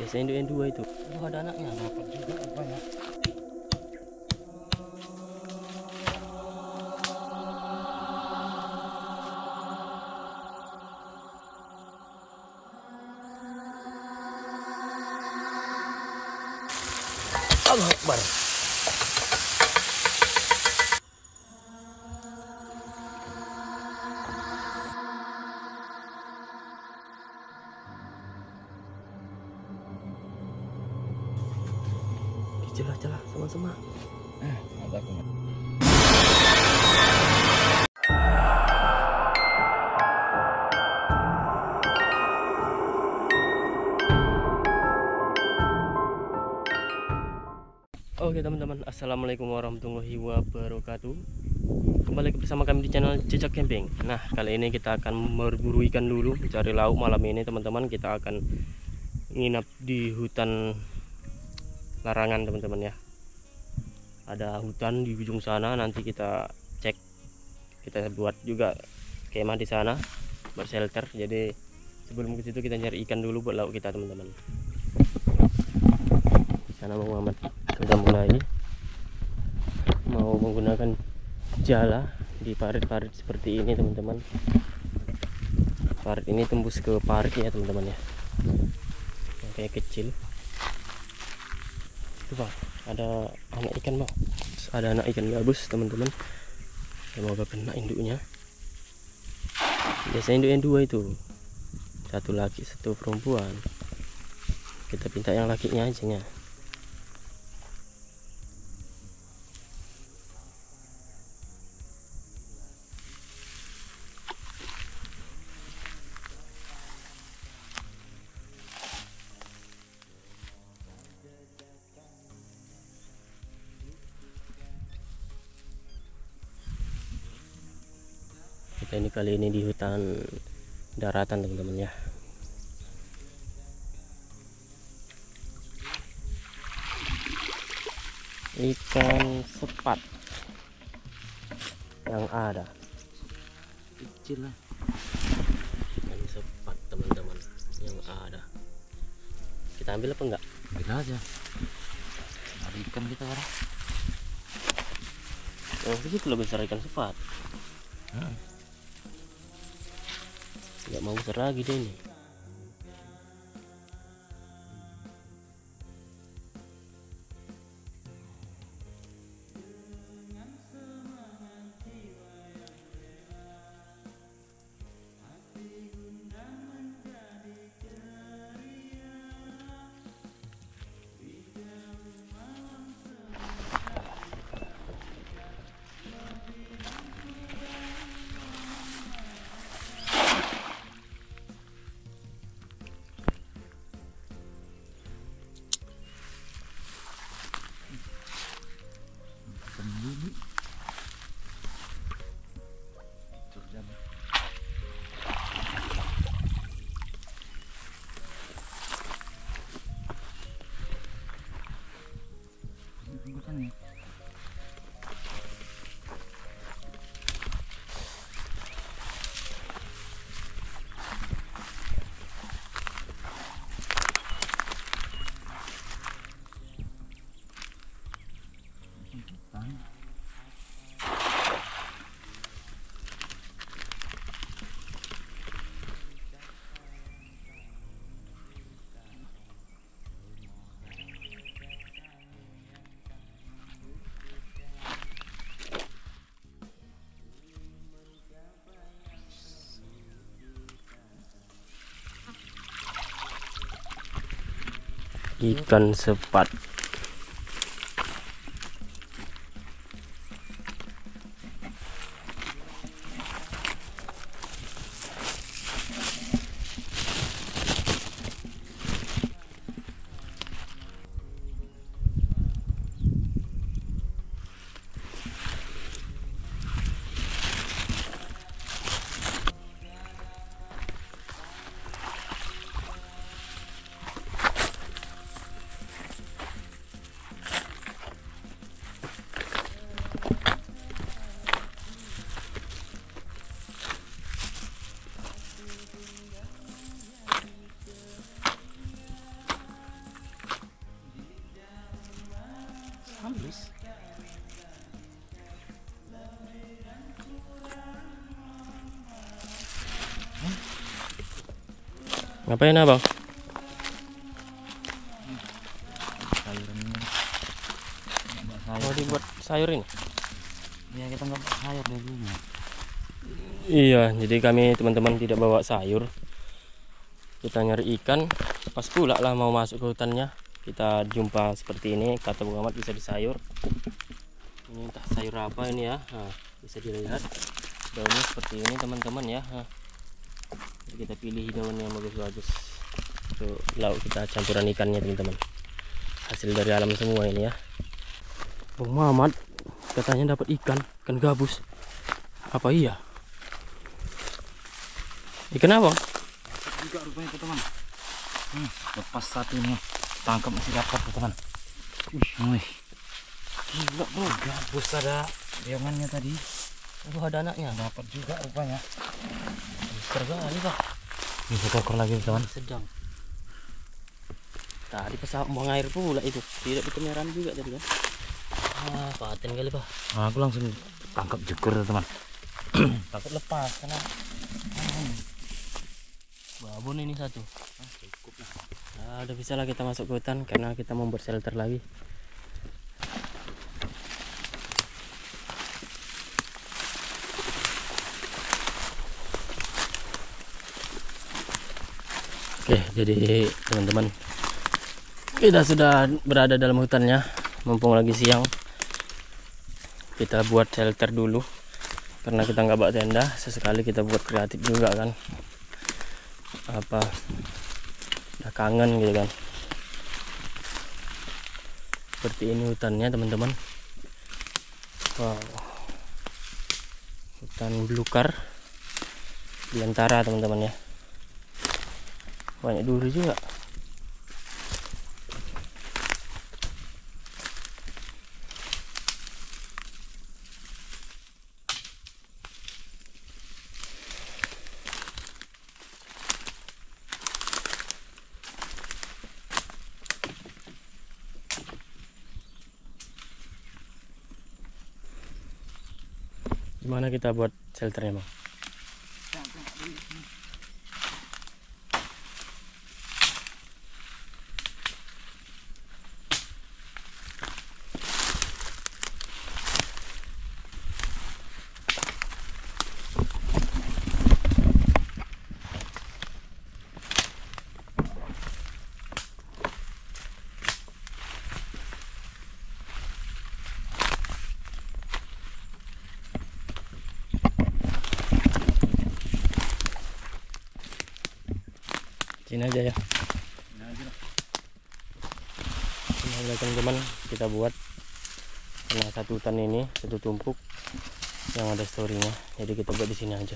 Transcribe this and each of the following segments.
Biasanya induk yang dua itu. Oh, ada anaknya, dapat juga banyak. Allah Akbar. Celah-celah sama-sama. Ada aku. Oke teman-teman, assalamualaikum warahmatullahi wabarakatuh. Kembali bersama kami di channel Jejak Camping. Nah, kali ini kita akan berburu ikan dulu, mencari lauk malam ini teman-teman. Kita akan nginap di hutan larangan teman-teman ya. Ada hutan di ujung sana, nanti kita cek. Kita buat juga kemah di sana, bershelter. Jadi sebelum ke situ kita nyari ikan dulu buat lauk kita teman-teman. Di sana Bang Muhammad sudah mulai mau menggunakan jala di parit-parit seperti ini teman-teman. Parit ini tembus ke parit ya teman-teman ya, yang kayak kecil itu Bang, ada anak ikan Bang, ada anak ikan gabus teman-teman. Semoga kena induknya. Biasanya induk yang dua itu, satu laki satu perempuan. Kita minta yang lakinya aja ya. Kita ini kali ini di hutan daratan teman-teman ya. Ikan sepat yang ada Kecil lah. ikan sepat teman-teman yang ada. Kita ambil apa enggak? Ambil aja. Ada ikan kita orang. Oh segitu loh besar ikan sepat. Nggak mau besar lagi deh ini. Ikan sepat. Ngapain abang? Sayuran ini. Nggak sayur. Mau dibuat sayur ini? Ya kita nggak bawa sayur dulunya. Iya, jadi kami teman-teman tidak bawa sayur. Kita nyari ikan, pas pula lah mau masuk ke hutannya. Kita jumpa seperti ini, kata Bung Ahmad bisa disayur. Ini entah sayur apa ini ya. Nah, bisa dilihat daunnya seperti ini teman-teman ya. Nah, jadi kita pilih daun yang bagus-bagus untuk lauk kita campuran ikannya teman-teman. Hasil dari alam semua ini ya. Bung Ahmad katanya dapat ikan gabus. Apa iya? Ikan apa? Juga rupanya teman. Lepas satu nih. Tangkap masih dapat teman. Wih. Gila bro, gabus ada biangannya tadi. Aduh, ada anaknya. Dapat juga rupanya. Besar kali pak. Ini sekor lagi teman. Sedang. Tadi pas buang air pula itu. Tidak berkeliaran juga tadi kan. Paten kali pak. Aku langsung tangkap jekur teman. Takut lepas karena babon ini satu. cukup lah. Nah, udah bisa lah kita masuk ke hutan karena kita mau bershelter lagi. Oke, jadi teman-teman kita sudah berada dalam hutannya. Mumpung lagi siang, kita buat shelter dulu karena kita nggak bawa tenda. Sesekali kita buat kreatif juga kan, apa udah kangen gitu kan. Seperti ini hutannya teman-teman. Wow, hutan belukar belantara teman-teman ya. Banyak duri juga. Gimana kita buat shelternya bang? Sini aja ya. Ini teman-teman kita buat karena satu hutan ini satu tumpuk yang ada storynya, jadi kita buat di sini aja.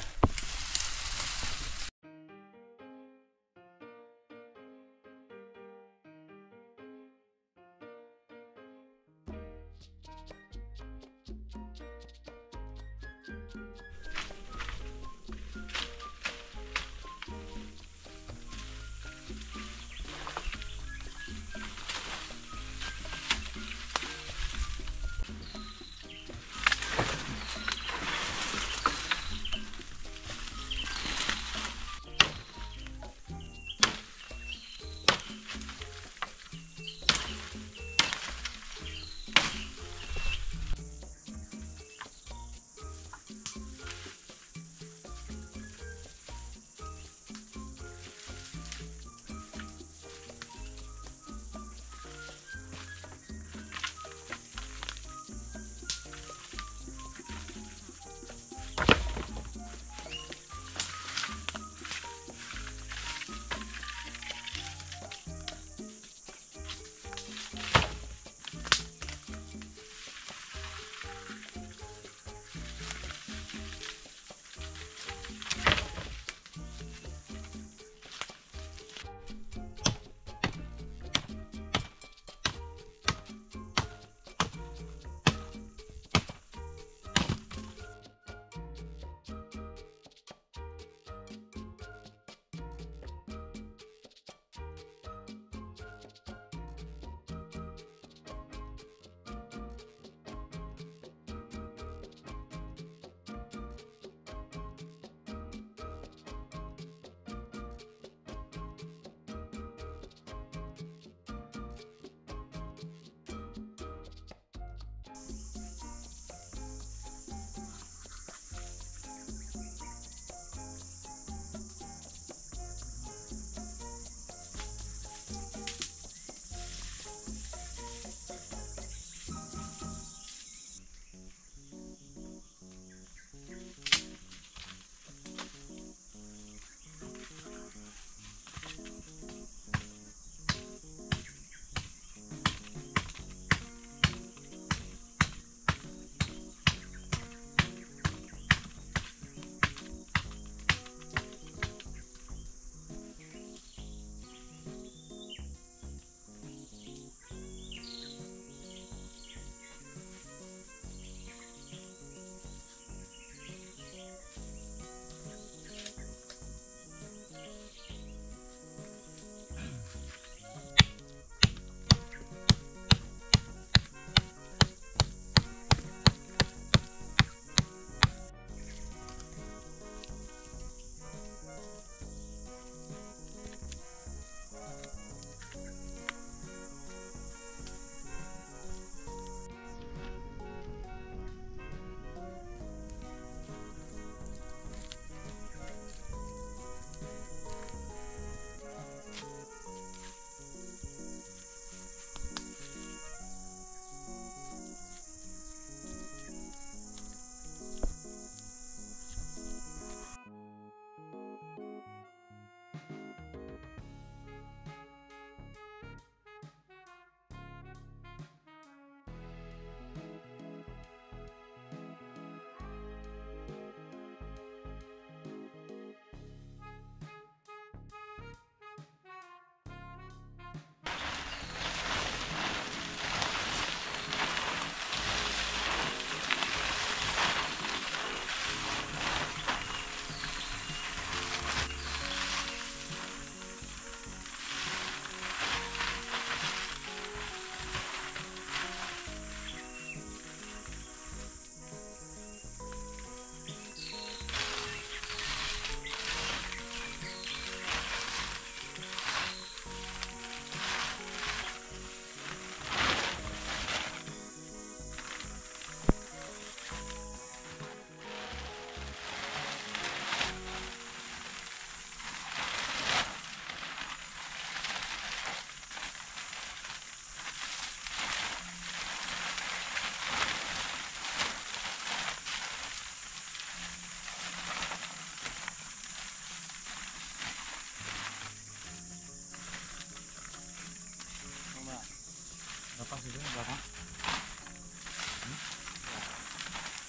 lepas itu belakang.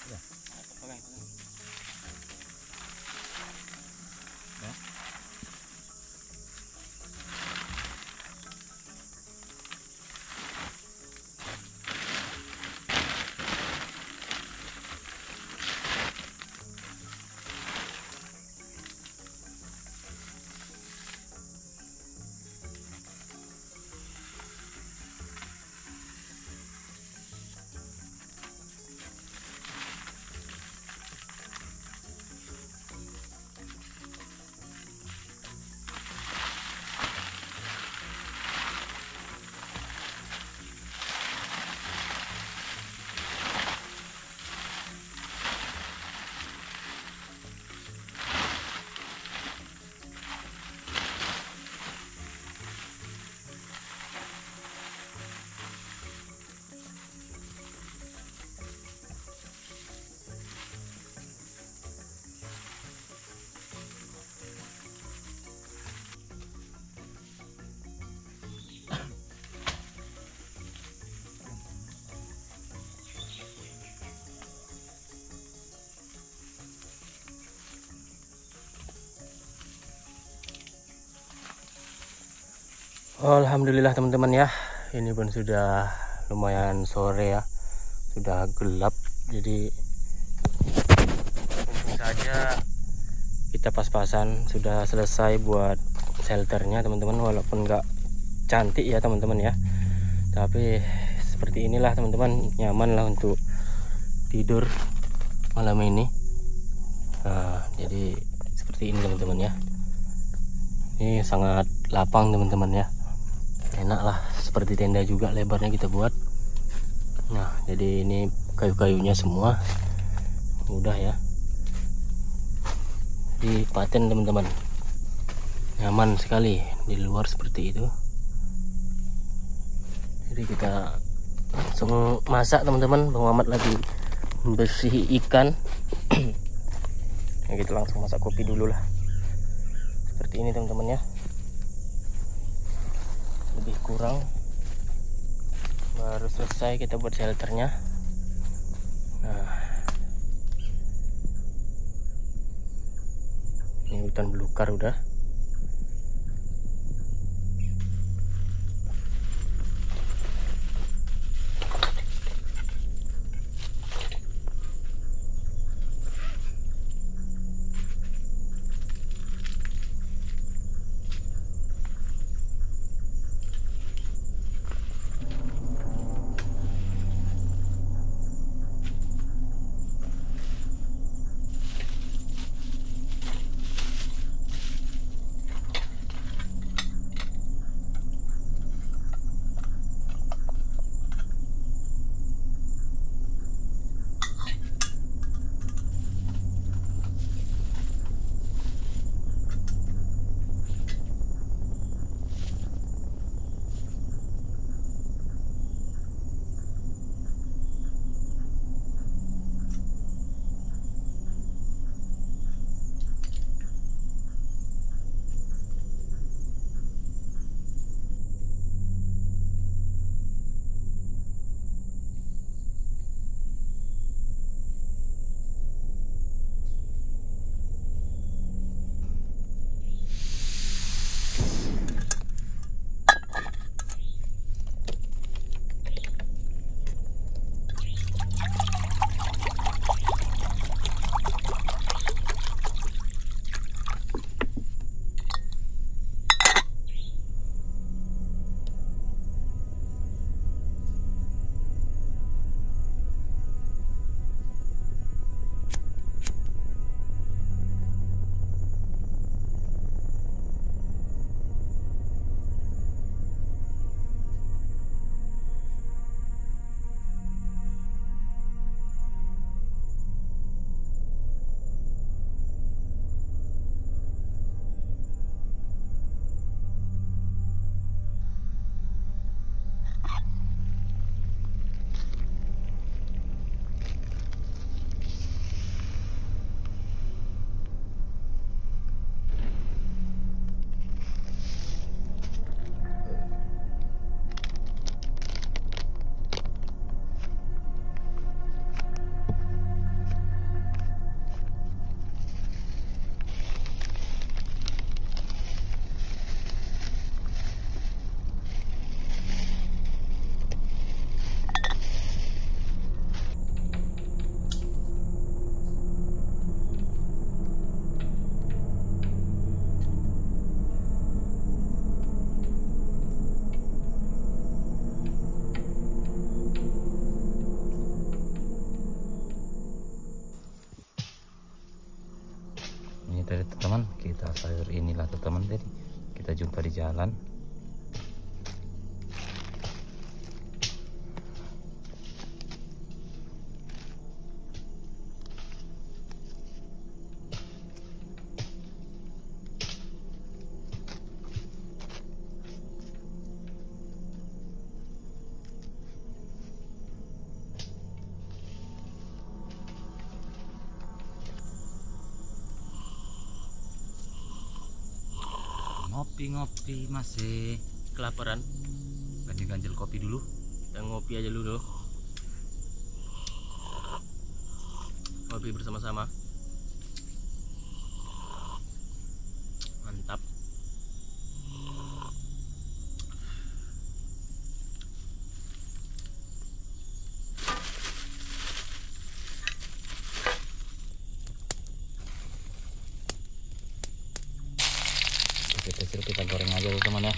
Ya. Pegang. Ya. Alhamdulillah teman-teman ya, ini pun sudah lumayan sore ya, sudah gelap. Jadi untung saja kita pas-pasan sudah selesai buat shelternya teman-teman, walaupun nggak cantik ya teman-teman ya, tapi seperti inilah teman-teman, nyaman lah untuk tidur malam ini. Nah, jadi seperti ini teman-teman ya, ini sangat lapang teman-teman ya, enak lah, seperti tenda juga lebarnya kita buat. Nah, jadi ini kayu-kayunya semua mudah ya, di paten teman-teman, nyaman sekali di luar seperti itu. Jadi kita langsung masak teman-teman. Bang Mamat lagi bersih ikan. Ya, kita langsung masak kopi dulu lah, seperti ini teman-teman ya. Lebih kurang baru selesai kita buat shelternya. Nah, ini hutan belukar udah. sayur inilah teman-teman, jadi kita jumpa di jalan. Ngopi-ngopi masih Kelaparan. ganjil-ganjil kopi dulu. Kita ngopi aja dulu. Ngopi bersama-sama. Mantap. Kecil kita goreng aja teman-teman ya.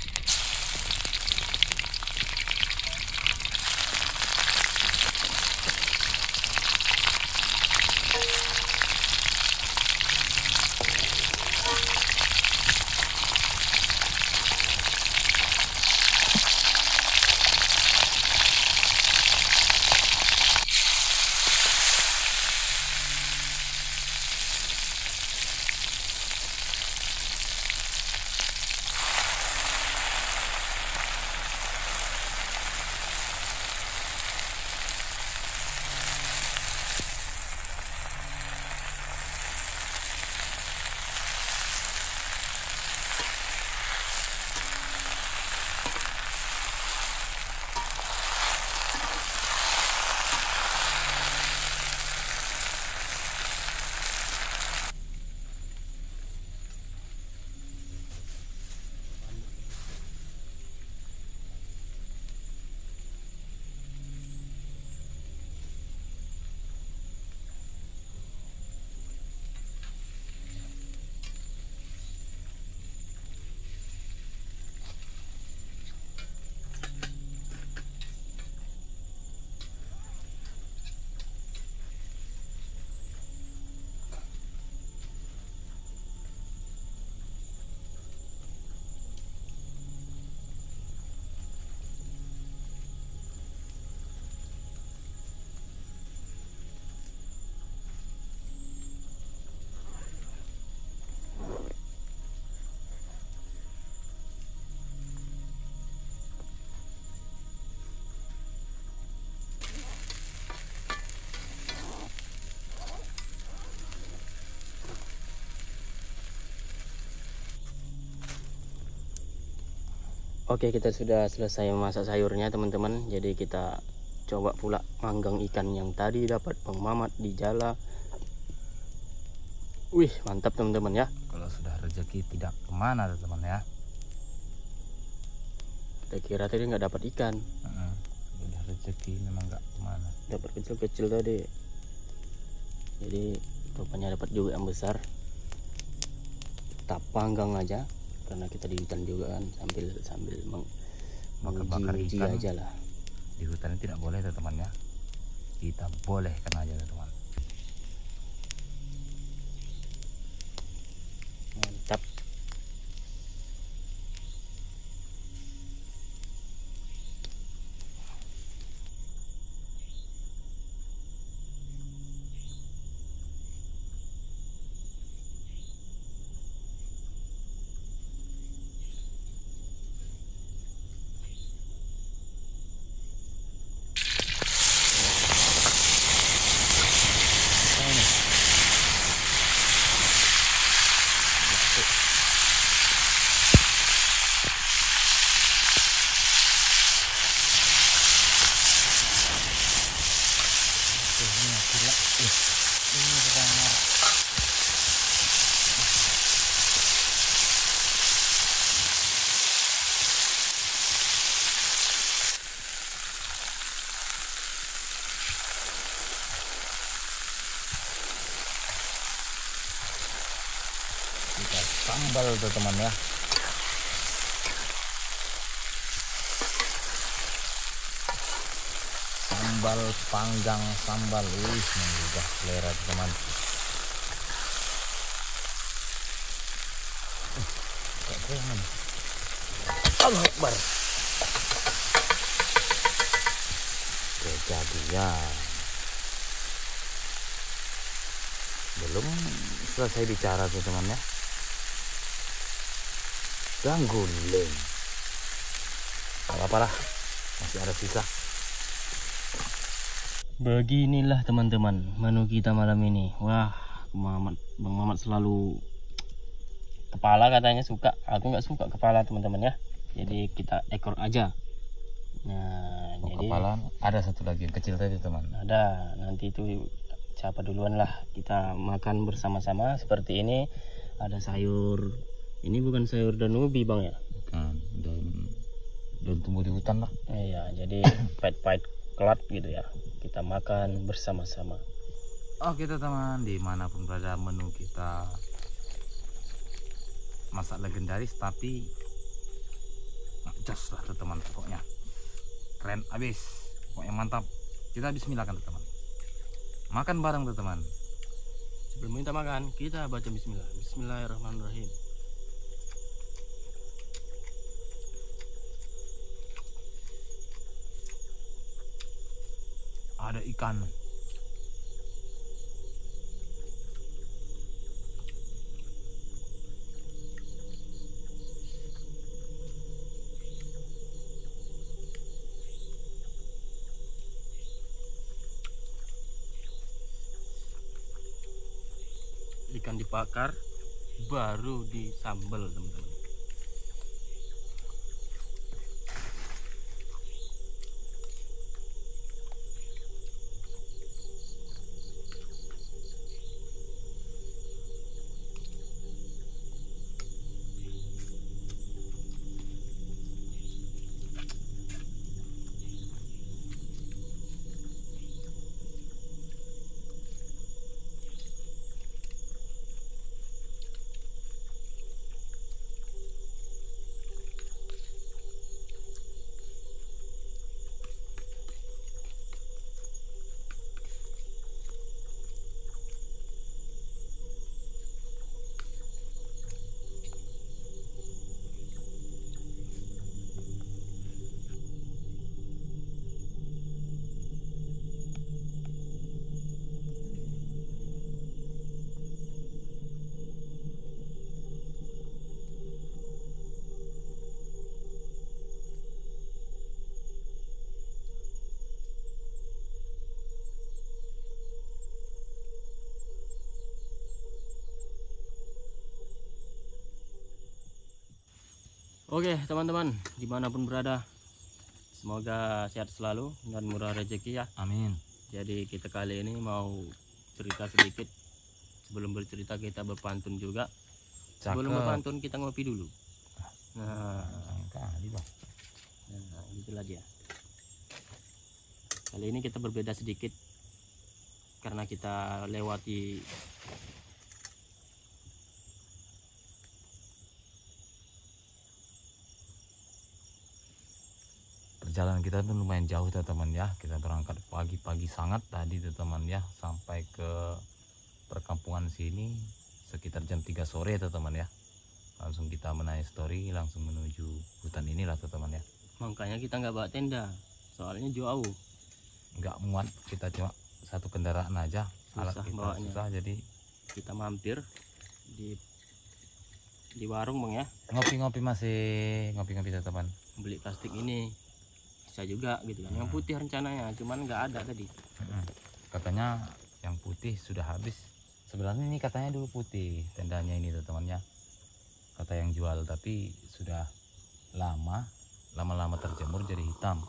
Oke, kita sudah selesai memasak sayurnya teman-teman. Jadi kita coba pula manggang ikan yang tadi dapat Bang Mamat di Jala. Wih, mantap teman-teman ya. Kalau sudah rezeki tidak kemana teman ya. Kita kira tadi nggak dapat ikan. Udah rezeki memang nggak kemana. Dapat kecil-kecil tadi. Jadi rupanya dapat juga yang besar. Kita panggang aja. Karena kita di hutan juga kan, sambil Bakar menguji ikan aja lah. di hutan tidak boleh teman ya. Kita bolehkan aja teman. Mantap. Kita sambal teman ya. Sambal panggang sambal, menggugah selera teman. Jangan. Allah Akbar. Kejadian. Belum selesai bicara tuh teman ya. Gangguling. Gak apa-apa lah. Masih ada sisa. Beginilah teman-teman menu kita malam ini. Wah, Bang Mamat selalu kepala katanya suka. Aku nggak suka kepala teman-teman ya. Jadi kita ekor aja. Nah, jadi Kepala ada satu lagi yang kecil tadi teman. ada. Nanti itu siapa duluan lah. Kita makan bersama-sama seperti ini. Ada sayur. Ini bukan sayur daun ubi bang ya? Bukan. Daun tumbuh di hutan lah. Iya. Jadi pahit-pahit kelat gitu ya. Kita makan bersama-sama. Oke teman, dimanapun berada menu kita masak legendaris tapi jos lah teman, pokoknya keren abis, pokoknya mantap. Kita bismillah kan teman, makan bareng teman. Sebelum kita makan, kita baca bismillah. Bismillahirrahmanirrahim. Ada ikan, Ikan dibakar baru disambel teman-teman. Oke teman-teman, dimanapun berada, semoga sehat selalu dan murah rezeki ya. amin. Jadi kita kali ini mau cerita sedikit. Sebelum bercerita kita berpantun juga. Sebelum berpantun kita ngopi dulu. Nah, Kali bang. nah itulah dia. Kali ini kita berbeda sedikit karena kita lewati Perjalanan kita tuh lumayan jauh teman ya. Kita berangkat pagi-pagi sangat tadi teman ya, sampai ke perkampungan sini sekitar jam 3 sore teman ya. Langsung kita menaik story langsung menuju hutan inilah teman ya. makanya kita nggak bawa tenda, soalnya jauh. Nggak muat, kita cuma satu kendaraan aja, alat Susah kita bawanya. susah, jadi Kita mampir di warung bang ya, ngopi-ngopi teman. beli plastik ini bisa juga gitu kan. Yang putih rencananya, cuman nggak ada tadi. Katanya yang putih sudah habis. Sebenarnya ini katanya dulu putih tendanya ini teman-temannya, kata yang jual, tapi sudah lama-lama terjemur jadi hitam.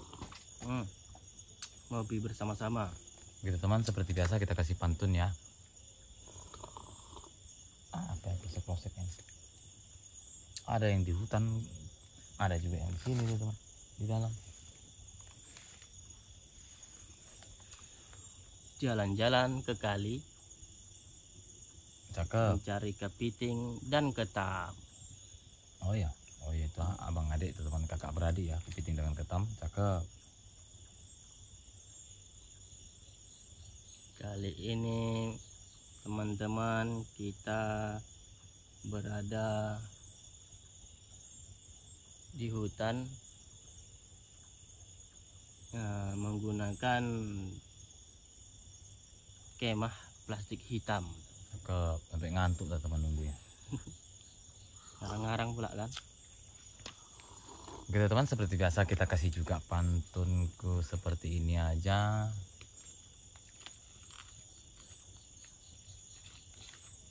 Ngopi bersama-sama. Gitu teman, seperti biasa kita kasih pantun ya. Apa yang plosek-plosek ini? Ada yang di hutan, ada juga yang di sini teman, di dalam. Jalan-jalan ke kali, Cakep. mencari kepiting dan ketam. Oh iya itu abang adik itu teman, kakak beradik ya, kepiting dengan ketam. Cakep. Kali ini teman-teman kita berada di hutan menggunakan kemah plastik hitam. Sampai ngantuk lah teman nunggu ya. Ngarang-ngarang pula kan. Oke teman, seperti biasa kita kasih juga pantunku seperti ini aja.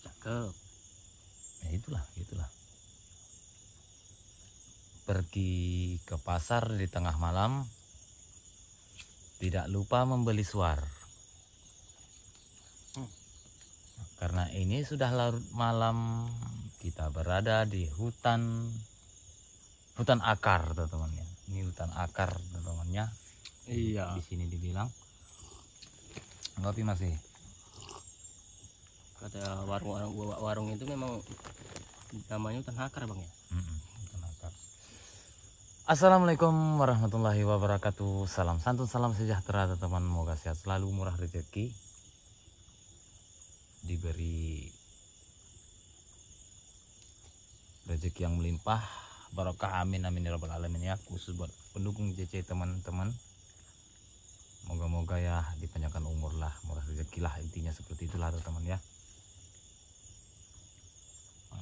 Cakep. Ya itulah. Pergi ke pasar di tengah malam, tidak lupa membeli suar. Karena ini sudah larut malam, kita berada di hutan akar teman-teman ya. Ini hutan akar teman-temannya. Iya. Di sini dibilang. Ngopi masih. Kata warung itu memang namanya hutan akar bang ya. Hutan akar. Assalamualaikum warahmatullahi wabarakatuh. Salam santun, salam sejahtera teman-teman. Moga sehat selalu, murah rezeki, diberi rezeki yang melimpah, barokah, amin amin ya rabbal alamin ya. Khusus buat pendukung JC teman-teman, moga-moga ya dipanjangkan umur lah, murah rezeki lah, intinya seperti itulah teman-teman ya.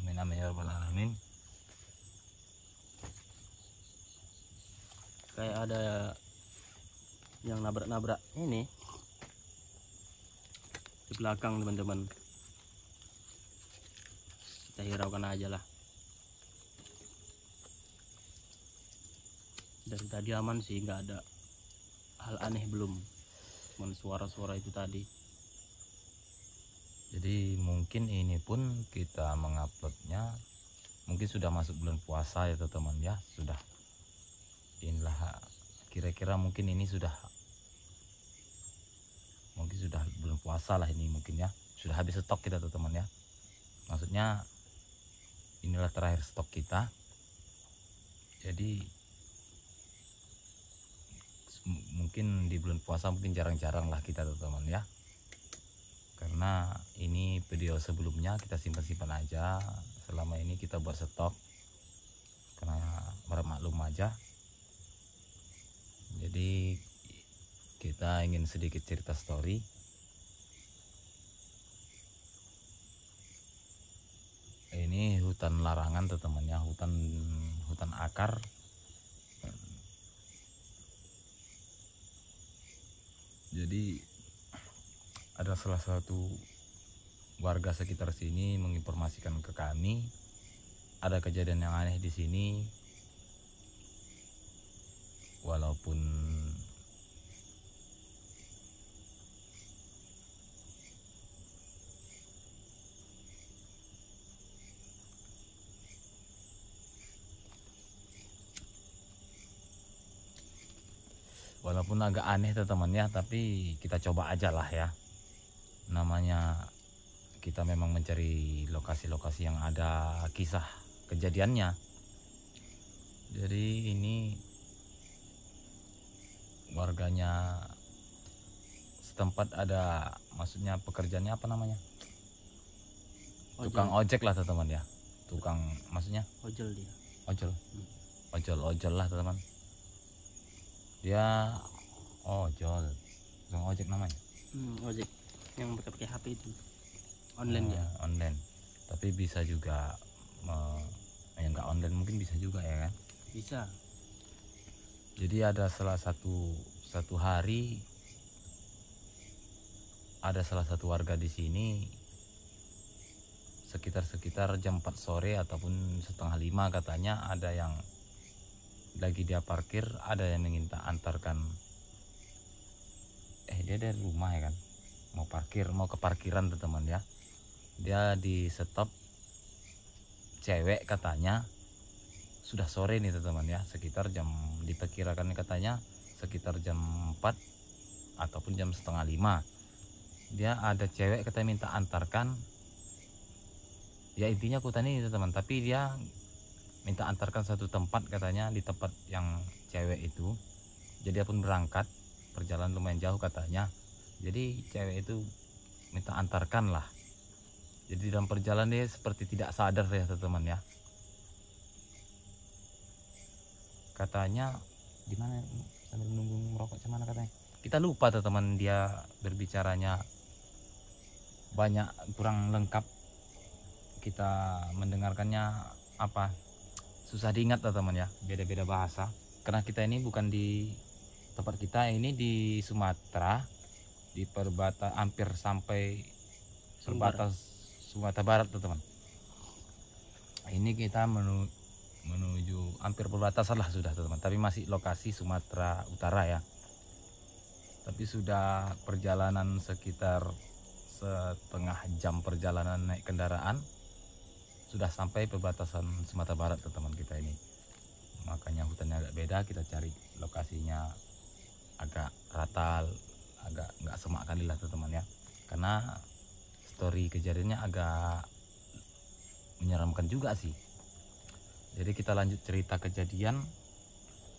Amin amin ya rabbal alamin. Kayak ada yang nabrak-nabrak ini di belakang teman-teman. Kita hiraukan aja lah. Dari tadi aman sih, nggak ada hal aneh belum. Cuman suara-suara itu tadi. Jadi mungkin ini pun kita menguploadnya mungkin sudah masuk bulan puasa ya teman-teman ya. Sudah inilah kira-kira mungkin ini sudah bulan puasa lah ini mungkin ya. Sudah habis stok kita teman-teman ya. Maksudnya inilah terakhir stok kita. Jadi mungkin di bulan puasa mungkin jarang-jarang lah kita teman-teman ya. Karena ini video sebelumnya kita simpan-simpan aja. Selama ini kita buat stok karena bermaklum aja. Jadi kita ingin sedikit cerita story. Ini hutan larangan teman-teman ya, hutan akar. Jadi ada salah satu warga sekitar sini menginformasikan ke kami ada kejadian yang aneh di sini. Walaupun agak aneh teman-teman ya, tapi kita coba aja lah ya. Namanya kita memang mencari lokasi-lokasi yang ada kisah kejadiannya. Jadi ini warganya setempat ada, maksudnya pekerjaannya apa namanya, tukang ojek lah teman-teman ya. Tukang, maksudnya Ojol dia. Ojol lah teman-teman. Dia ojol, tukang ojek namanya. Ojek yang pakai HP itu online ya. Online, tapi bisa juga yang nggak online mungkin bisa juga ya kan. Bisa. Jadi ada satu hari ada salah satu warga di sini sekitar jam 4 sore ataupun setengah 5 katanya, ada yang lagi dia parkir, ada yang minta antarkan. Dia dari rumah ya kan, mau ke parkiran teman-teman ya. Dia di stop cewek katanya, sudah sore nih teman-teman ya, sekitar jam, diperkirakan katanya sekitar jam 4 ataupun jam setengah 5. Dia ada cewek katanya minta antarkan, ya intinya aku tanya itu teman, tapi dia minta antarkan satu tempat katanya, di tempat yang cewek itu. Jadi dia pun berangkat, perjalanan lumayan jauh katanya. Jadi cewek itu minta antarkan lah. Jadi dalam perjalanan dia seperti tidak sadar ya teman-teman ya. katanya gimana, sambil nunggu merokok cuman katanya kita lupa teman, dia berbicaranya banyak kurang lengkap, kita mendengarkannya apa susah diingat teman ya, beda-beda bahasa karena kita ini bukan di tempat kita ini di Sumatera, di perbatasan hampir sampai perbatas Sumatera Barat teman. Ini kita menuju hampir perbatasan lah sudah teman, tapi masih lokasi Sumatera Utara ya. Tapi sudah perjalanan sekitar setengah jam perjalanan naik kendaraan, sudah sampai perbatasan Sumatera Barat teman kita ini. Makanya hutannya agak beda, kita cari lokasinya agak rata, agak nggak semak kali lah teman ya, karena story kejadiannya agak menyeramkan juga sih. Jadi kita lanjut cerita kejadian.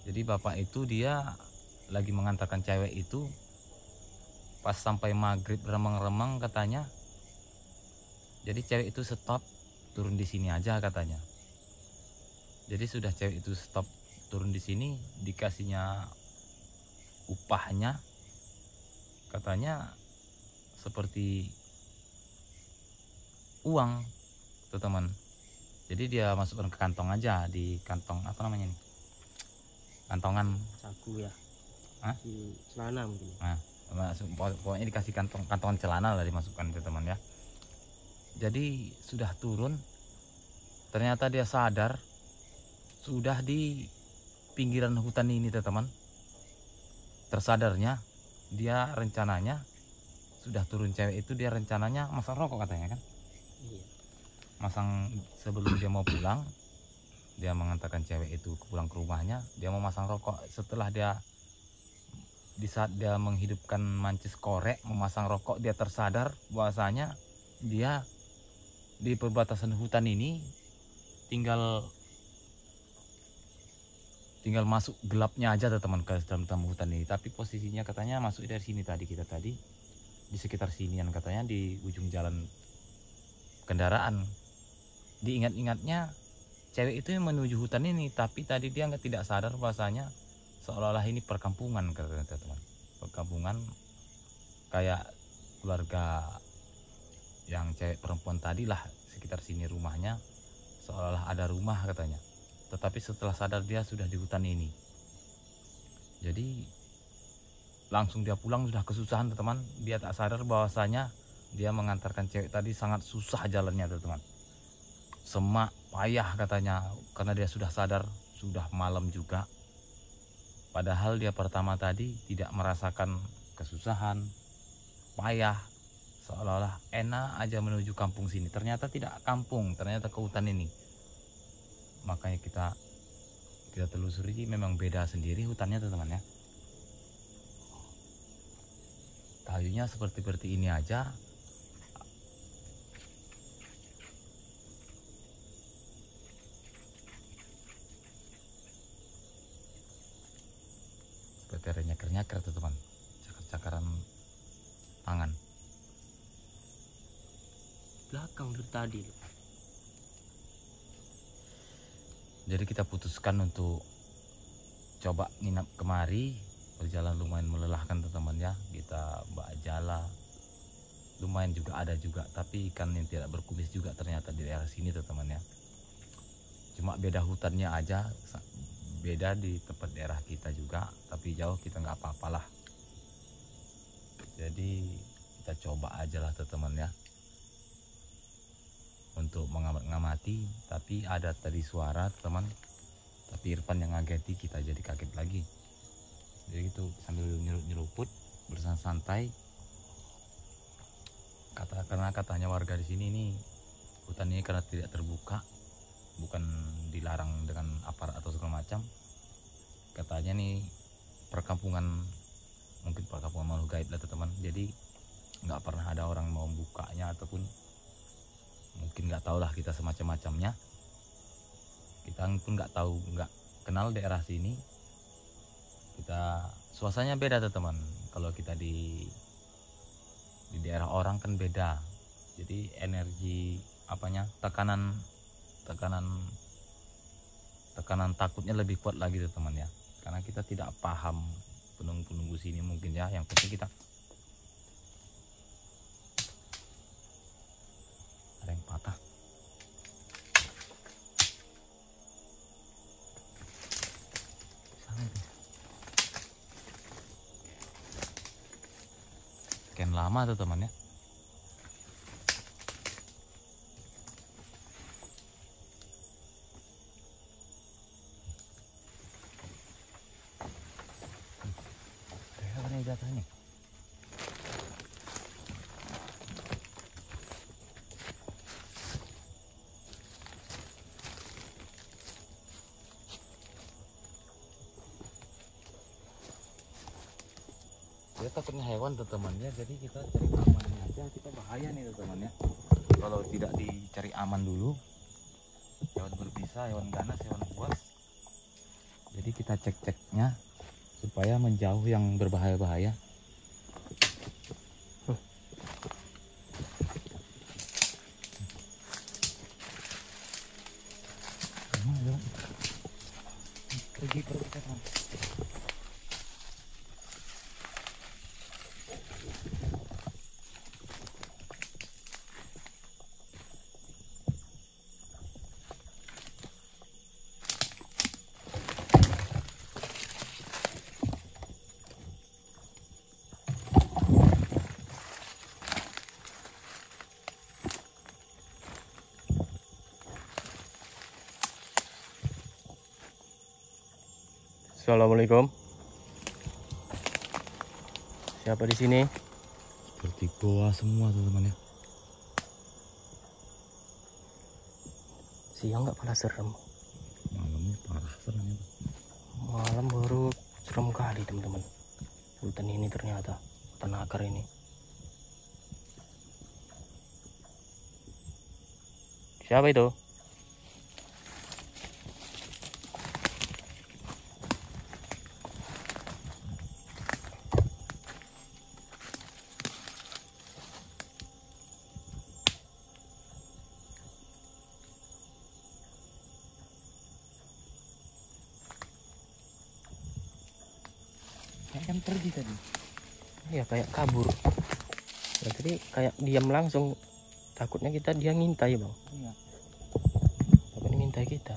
Jadi bapak itu dia lagi mengantarkan cewek itu, pas sampai maghrib remang-remang katanya, jadi cewek itu stop, turun di sini aja katanya. Jadi sudah cewek itu stop turun di sini, dikasihnya upahnya katanya seperti uang tuh teman. Jadi dia masukkan ke kantong aja, di kantong apa namanya nih, kantongan saku ya. Hah? Di celana mungkin. Nah, pokoknya dikasih kantongan celana lah dimasukkan tuh teman ya. Jadi sudah turun, ternyata dia sadar sudah di pinggiran hutan ini teman. Tersadarnya dia rencananya sudah turun cewek itu, dia rencananya masang rokok katanya kan. Iya. Masang sebelum dia mau pulang, dia mengantarkan cewek itu pulang ke rumahnya, dia mau masang rokok. Setelah dia di saat dia menghidupkan mancis korek memasang rokok, dia tersadar bahwasanya dia di perbatasan hutan ini tinggal masuk gelapnya aja teman ke dalam hutan ini. Tapi posisinya katanya masuk dari sini tadi, kita tadi di sekitar sinian katanya, di ujung jalan kendaraan. Diingat-ingatnya cewek itu yang menuju hutan ini, tapi tadi dia tidak sadar bahwasanya seolah-olah ini perkampungan katanya teman. Perkampungan kayak keluarga yang cewek perempuan tadi lah, sekitar sini rumahnya, seolah-olah ada rumah katanya. Tetapi setelah sadar dia sudah di hutan ini. Jadi langsung dia pulang sudah kesusahan teman. Dia tak sadar bahwasanya dia mengantarkan cewek tadi sangat susah jalannya teman. Semak payah katanya, karena dia sudah sadar sudah malam juga. Padahal dia pertama tadi tidak merasakan kesusahan, payah, seolah-olah enak aja menuju kampung sini. Ternyata tidak kampung, ternyata ke hutan ini. Makanya kita telusuri, memang beda sendiri hutannya teman ya. Kayunya seperti ini aja. Seperti ada nyaker-nyaker tuh teman, cakar-cakaran tangan. Belakang dari tadi. Jadi kita putuskan untuk coba nginap kemari. Perjalanan lumayan melelahkan teman ya. Kita bawa jala, lumayan juga ada juga, tapi ikan yang tidak berkumis juga ternyata di daerah sini teman ya. Cuma beda hutannya aja, beda di tempat daerah kita juga, tapi jauh kita nggak apa-apalah. Jadi kita coba aja lah teman ya untuk mengamati. Tapi ada tadi suara teman, tapi Irfan yang ngageti, kita jadi kaget lagi. Jadi itu sambil nyeruput bersantai. Karena katanya warga di sini nih, hutan ini karena tidak terbuka, bukan dilarang dengan aparat atau segala macam. Katanya nih perkampungan, mungkin perkampungan makhluk gaib lah teman. Jadi nggak pernah ada orang mau bukanya, ataupun mungkin nggak tahu lah kita semacam-macamnya. Kita pun nggak tahu, nggak kenal daerah sini. Kita suasananya beda teman. Kalau kita di daerah orang kan beda. Jadi energi apanya, tekanan tekanan takutnya lebih kuat lagi teman-teman ya, karena kita tidak paham penunggu sini mungkin ya. Yang penting kita ada yang patah. Sana itu. Sekian lama tuh teman ya. Jatuhnya dia takutnya hewan tuh temannya, jadi kita cari amannya aja. Kita bahaya nih teman ya, kalau tidak dicari aman dulu. Hewan berbisa, hewan ganas, hewan buas, jadi kita cek-ceknya supaya menjauh yang berbahaya-bahaya. Pergi teman. Assalamualaikum. Siapa di sini? Seperti goa semua teman-teman ya. Siang nggak pernah serem. Malamnya parah seremnya. Malam baru serem kali teman-teman. Hutan ini ternyata hutan akar ini. Siapa itu? Kan pergi tadi. Ya kayak kabur. Ya, tadi kayak diam langsung. Takutnya dia ngintai bang. Iya. Takutnya ngintai kita.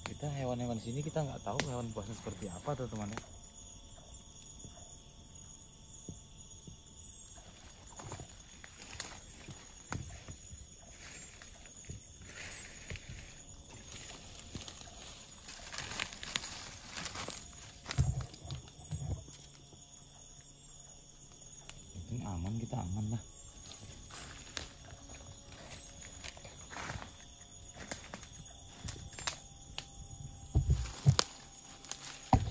Kita hewan-hewan sini kita nggak tahu hewan buasnya seperti apa tuh teman ya. Aman, kita aman lah.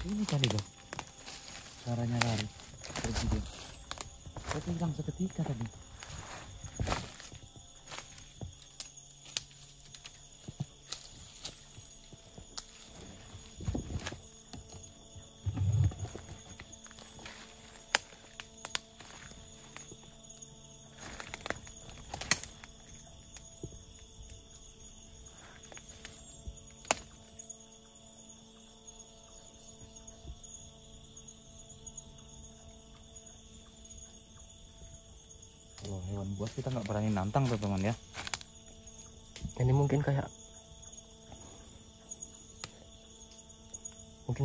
Sini tadi loh suaranya lari pergi dia. Saya hilang seketika tadi. Kalau hewan buas kita nggak berani nantang tuh teman ya. Ini mungkin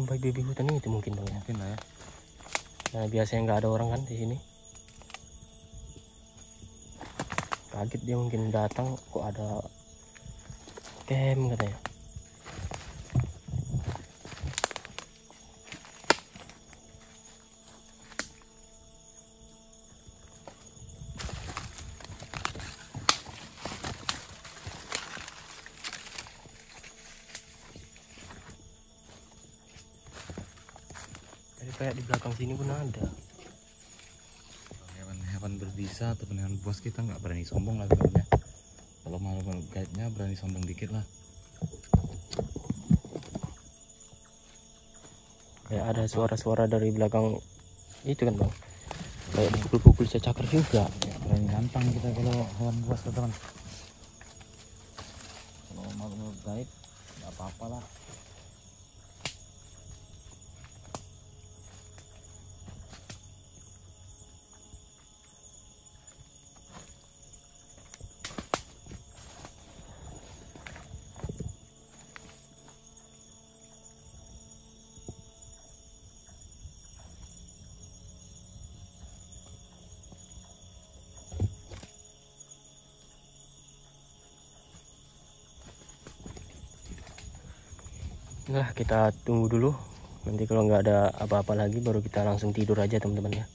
babi hutan itu mungkin bang ya. Mungkin lah ya. Nah biasanya nggak ada orang kan di sini. Kaget dia mungkin datang kok ada camp katanya. Kayak di belakang sini pun ada. Hewan-hewan berbisa atau hewan buas kita nggak berani sombong lah teman ya. Kalau malu guide-nya berani sombong dikit lah. Kayak ada suara-suara dari belakang itu kan bang. Kayak pukul-pukul secakar juga. Ya, berani nantang kita kalau hewan buas teman. Kalau malu guide nggak apa-apa lah. Nah, kita tunggu dulu. Nanti kalau nggak ada apa-apa lagi baru kita langsung tidur aja teman-teman ya.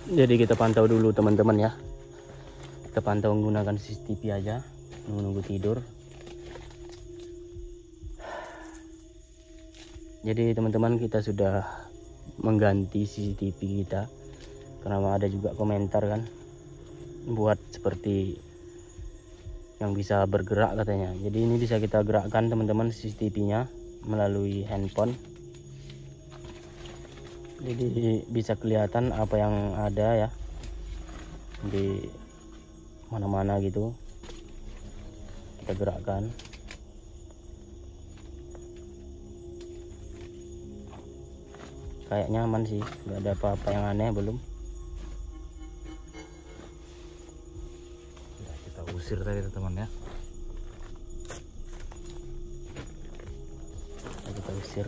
Jadi kita pantau dulu teman-teman ya. Kita pantau menggunakan CCTV aja, nunggu tidur. Jadi teman-teman, kita sudah mengganti CCTV kita karena ada juga komentar kan, buat seperti yang bisa bergerak katanya. Jadi ini bisa kita gerakkan teman-teman CCTV-nya melalui handphone. Jadi bisa kelihatan apa yang ada ya di mana-mana gitu. Kita gerakkan. Kayak nyaman sih, nggak ada apa-apa yang aneh belum. Ya, kita usir tadi teman ya. Kita usir.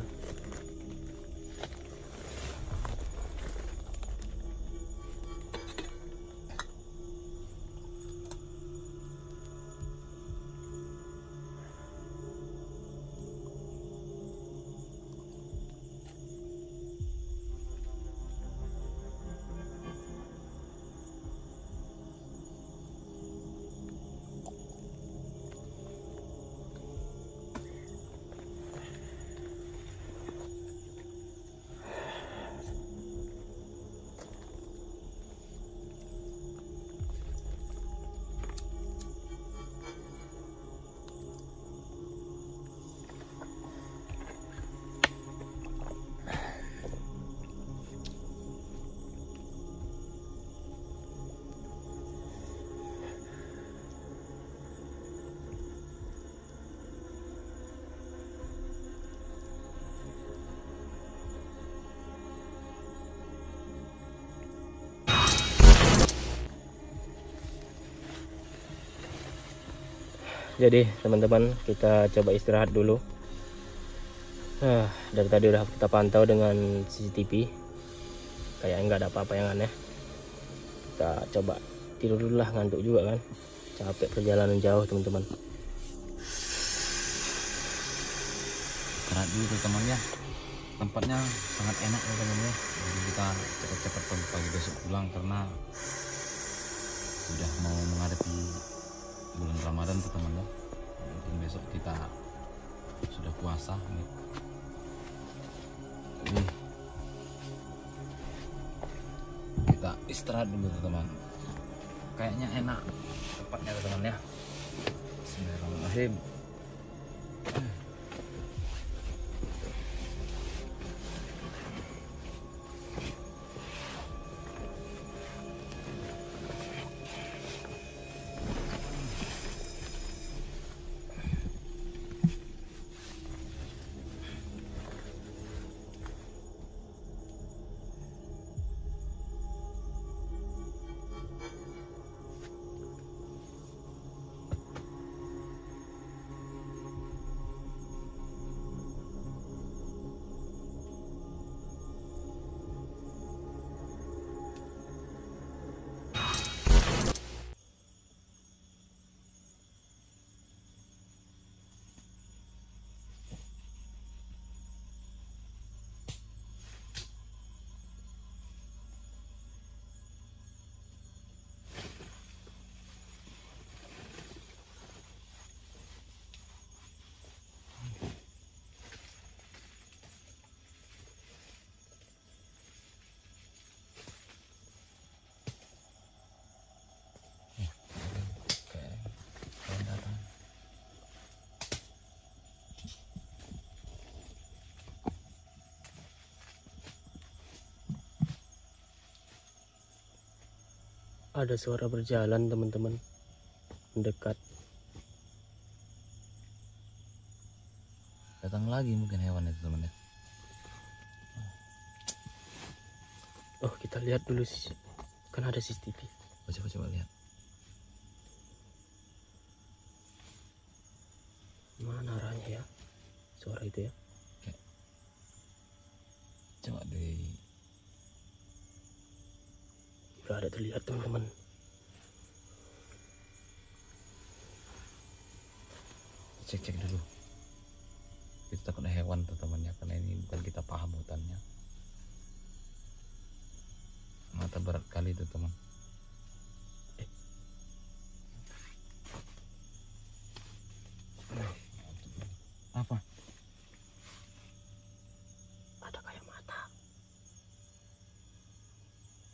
Jadi teman-teman, kita coba istirahat dulu. Dari tadi udah kita pantau dengan CCTV, kayak nggak ada apa-apa yang aneh. Kita coba tidur dulu lah, ngantuk juga kan, capek perjalanan jauh teman-teman. Istirahat dulu teman ya. Tempatnya sangat enak ya teman ya. Jadi kita cepat-cepat pagi besok pulang karena sudah mau menghadapi bulan Ramadan tuh teman ya. Mungkin besok kita sudah puasa nih. Ini kita istirahat dulu teman. Kayaknya enak tempatnya teman ya. Bismillahirrahmanirrahim. Ada suara berjalan teman-teman, mendekat. Datang lagi mungkin hewan itu teman ya. Oh, kita lihat dulu, kan ada CCTV. Coba lihat. Mana arahnya ya suara itu ya? Oke. Coba deh. Udah ada terlihat teman-teman. Cek dulu. Kita takut ada hewan teman ya, karena ini bukan kita paham hutannya. Mata berat kali itu teman. Apa? Ada kayak mata.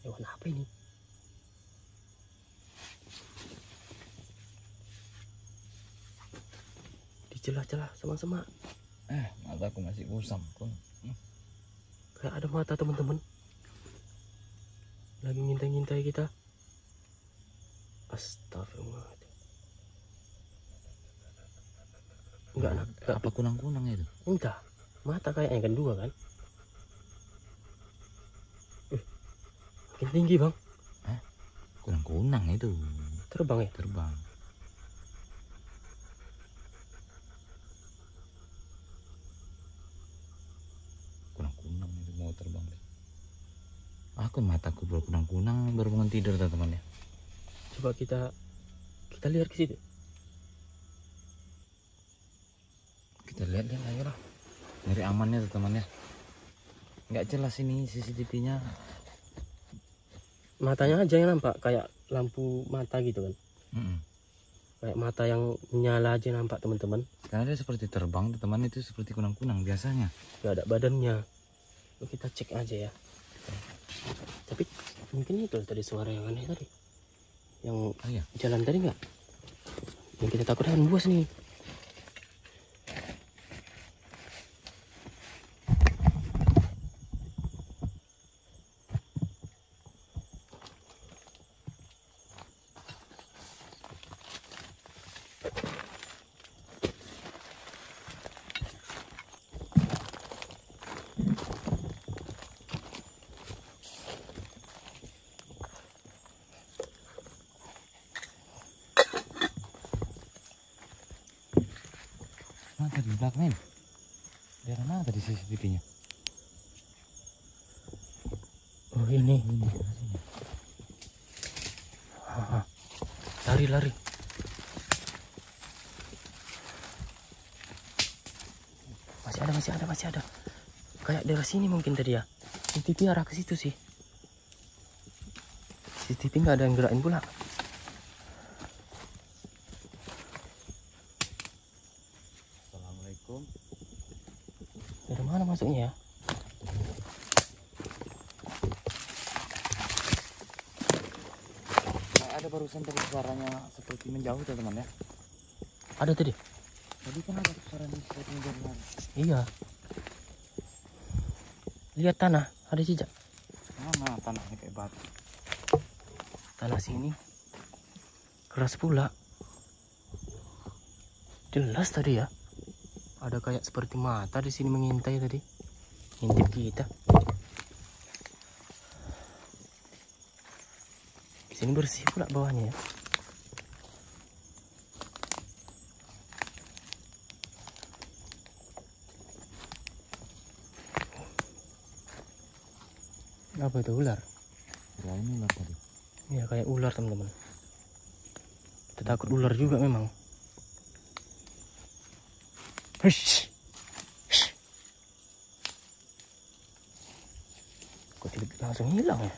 Hewan apa ini? Di celah-celah semak-semak. Mataku masih kusam. Kayak ada mata teman-teman. Lagi ngintai-ngintai kita. Astagfirullah. Enggak. Apa kunang-kunang itu? Entah. Mata kayaknya kan dua kan? Makin tinggi bang. Kunang-kunang itu. Terbang ya? Terbang. Kunang-kunang itu mau terbang deh. Aku mataku berkunang-kunang baru bangun tidur teman ya. Coba kita lihat ke situ. Kita lihat ya ayo lah. Dari amannya teman ya. Nggak jelas ini CCTV-nya. Matanya aja yang nampak kayak lampu mata gitu kan. Kayak mata yang nyala aja nampak teman-teman. Karena dia seperti terbang teman, itu seperti kunang-kunang biasanya. Gak ada badannya. Lalu kita cek aja ya. Tapi mungkin itu tadi suara yang aneh tadi. Yang iya. jalan tadi nggak? Yang kita takut hewan buas nih. Mana tadi di belakang ini? Daerah mana tadi CCTV-nya? Oh ini. Lari. Masih ada. Kayak daerah sini mungkin tadi ya. CCTV arah ke situ sih. CCTV nggak ada yang gerakin pula. Assalamualaikum. Dari mana masuknya ya? Ada barusan tadi suaranya seperti menjauh teman ya. Ada tadi? Tadi kan ada suaranya seperti menjauh. Iya. Lihat tanah, ada jejak. Mana tanahnya kayak batu. Tanah sini keras pula. Jelas tadi ya. Ada kayak seperti mata di sini mengintai tadi. Ngintip kita. Di sini bersih pula bawahnya ya. Apa itu, ular? Ya ini ular tadi. Ya kayak ular teman-teman. Kita takut ular juga memang. Hush. Kok tiba-tiba langsung hilang ya?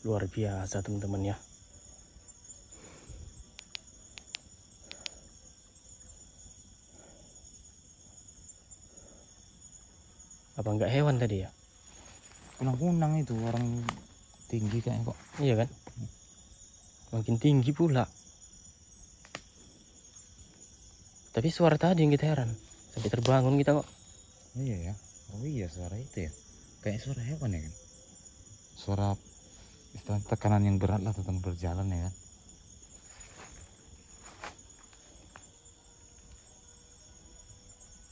Luar biasa teman-teman ya. Apa enggak hewan tadi ya? Kunang-kunang itu orang tinggi kayaknya kok. Iya kan? Makin tinggi pula. Tapi suara tadi yang kita heran. Sampai terbangun kita kok. Iya ya. Oh iya suara itu ya. Kayak suara hewan ya kan. Suara istilah tekanan yang berat lah tentang berjalan ya kan.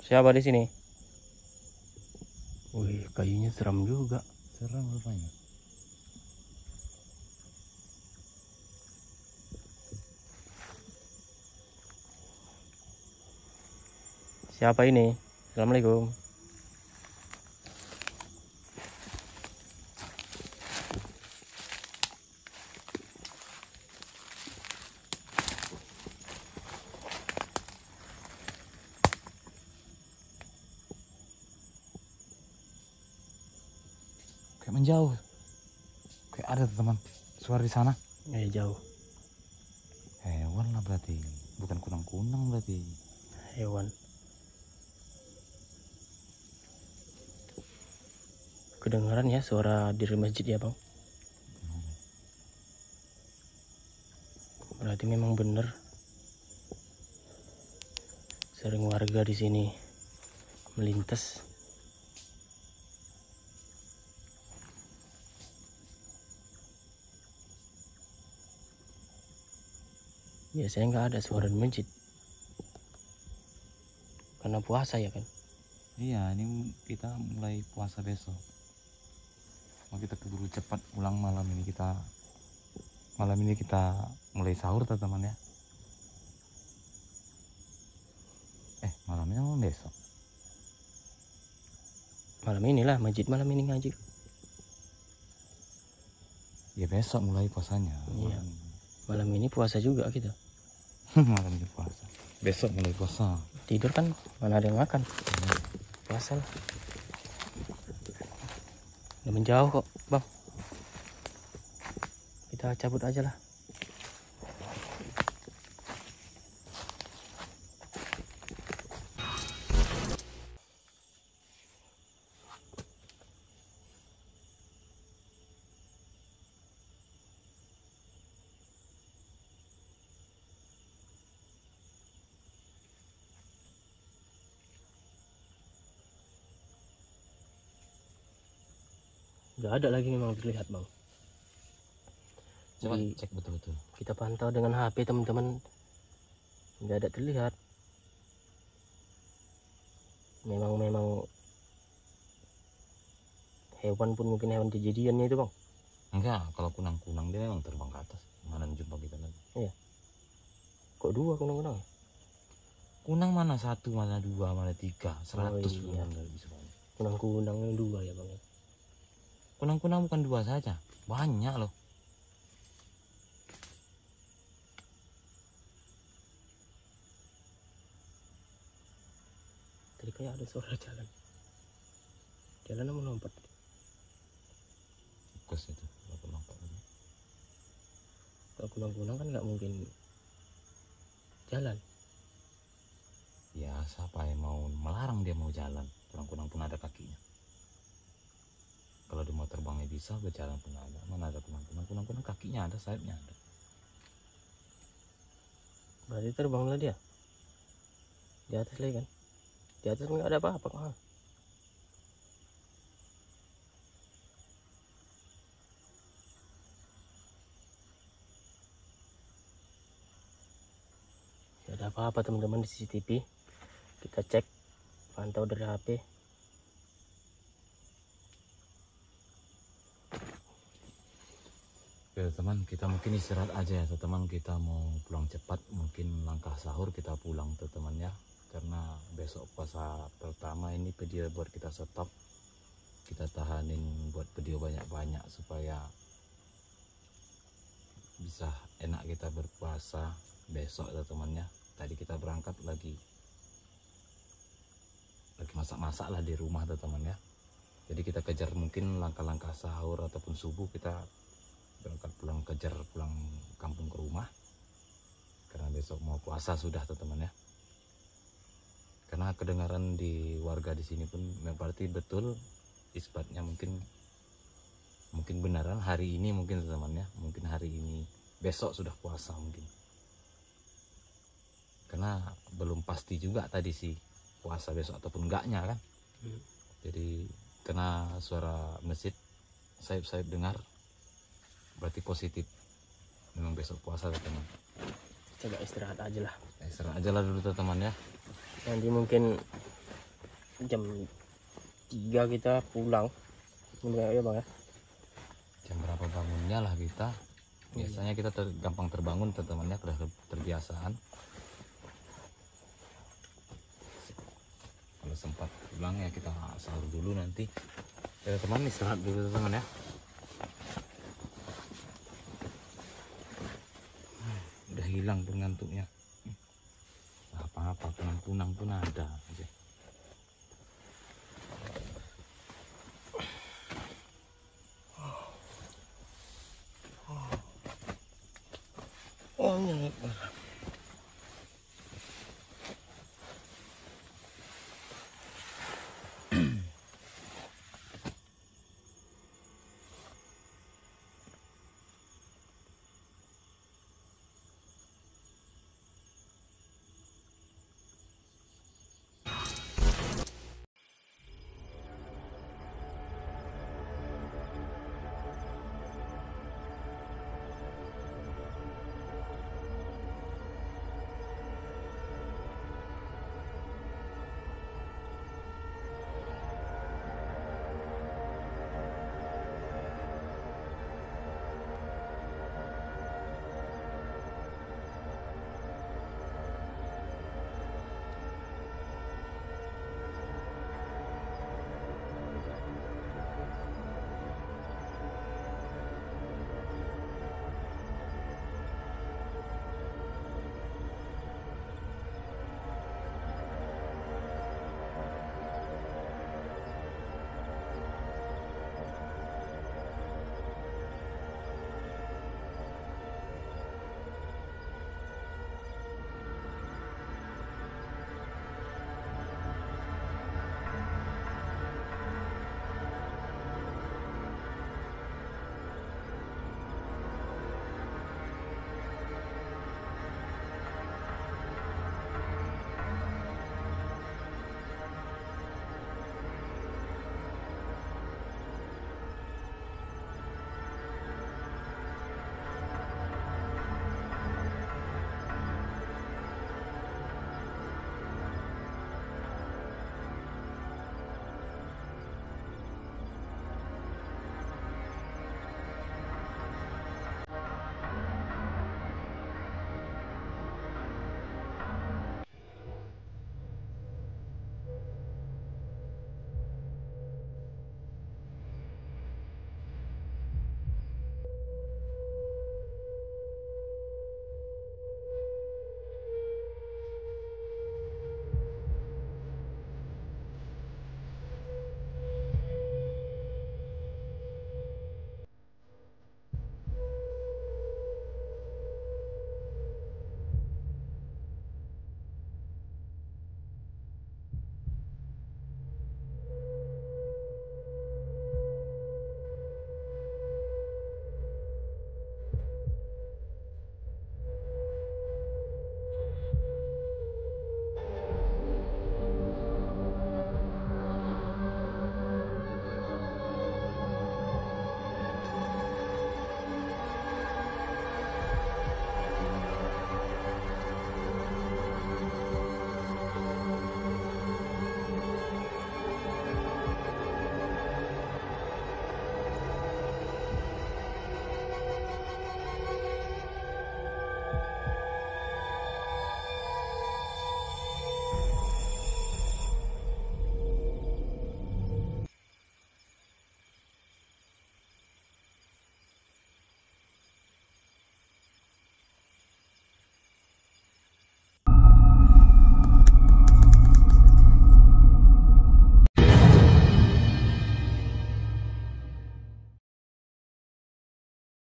Siapa di sini? Wih, kayunya seram juga. Serem rupanya. Siapa ini? Assalamualaikum. Kayak menjauh. Kayak ada teman suara di sana. Jauh. Hewan lah berarti. Bukan kunang-kunang berarti. Hewan. Kedengaran ya suara dari masjid ya bang. Berarti memang benar. Sering warga di sini melintas. Biasanya nggak ada suara di masjid. Karena puasa ya kan. Iya, ini kita mulai puasa besok. Mau kita keburu cepat pulang malam ini kita mulai sahur teman ya. Malamnya mau besok. Malam inilah masjid malam ini ngaji. Ya besok mulai puasanya. Iya. Malam ini puasa juga kita. Malam ini puasa. Besok mulai puasa. Tidur kan mana ada yang makan. Puasa lah. Udah menjauh kok bang. Kita cabut aja lah. Gak ada lagi memang terlihat bang. Coba Jadi, cek betul-betul. kita pantau dengan HP teman-teman. Gak ada terlihat. Memang hewan pun mungkin hewan kejadiannya itu bang. Enggak, kalau kunang-kunang dia memang terbang ke atas. Mana jumpa kita lagi? Iya. Kok dua kunang-kunang? Kunang mana satu, mana dua, mana tiga. 100 iya. kunang nggak bisa banyak. Kunang-kunang yang dua ya bang. Kunang-kunang bukan dua saja, banyak loh. Tadi kayak ada suara jalan. Jalan mau lompat. Fokus itu, lompat tadi. Kalau kunang-kunang kan nggak mungkin jalan. Ya, siapa yang mau melarang dia mau jalan? Kunang-kunang pun ada kakinya. Kalau dia mau terbangnya bisa, berjalan pun ada. Mana ada kunang-kunang? Kunang-kunang kakinya ada, sayapnya ada. Berarti terbanglah dia. Di atas lagi kan. Di atas nggak ada apa-apa kan. Tidak ada apa-apa teman-teman di CCTV. Kita cek, pantau dari HP. Oke teman, kita mungkin istirahat aja ya teman. Kita mau pulang cepat, mungkin langkah sahur kita pulang teman ya. Karena besok puasa pertama ini video buat kita stop. Kita tahanin buat video banyak-banyak supaya bisa enak kita berpuasa besok teman ya. Tadi kita berangkat lagi masak-masak lah di rumah teman ya. Jadi kita kejar mungkin langkah-langkah sahur ataupun subuh, kita berangkat pulang kampung ke rumah karena besok mau puasa sudah teman ya. Karena kedengaran di warga di sini pun berarti betul isbatnya, mungkin benaran hari ini, mungkin teman-teman ya, mungkin hari ini, besok sudah puasa mungkin. Karena belum pasti juga tadi sih puasa besok ataupun enggaknya kan. Jadi kena suara masjid sayup-sayup dengar, berarti positif, memang besok puasa teman. Coba istirahat aja lah. Istirahat aja lah dulu teman ya. Nanti mungkin jam 3 kita pulang. Ya bang ya. Jam berapa bangunnya lah kita. Biasanya kita gampang terbangun teman ya, sudah terbiasaan. Kalau sempat pulang ya kita sahur dulu nanti. Ya teman, istirahat dulu teman ya. Udah hilang pun ngantuknya. Apa-apa, kunang-kunang pun ada aja.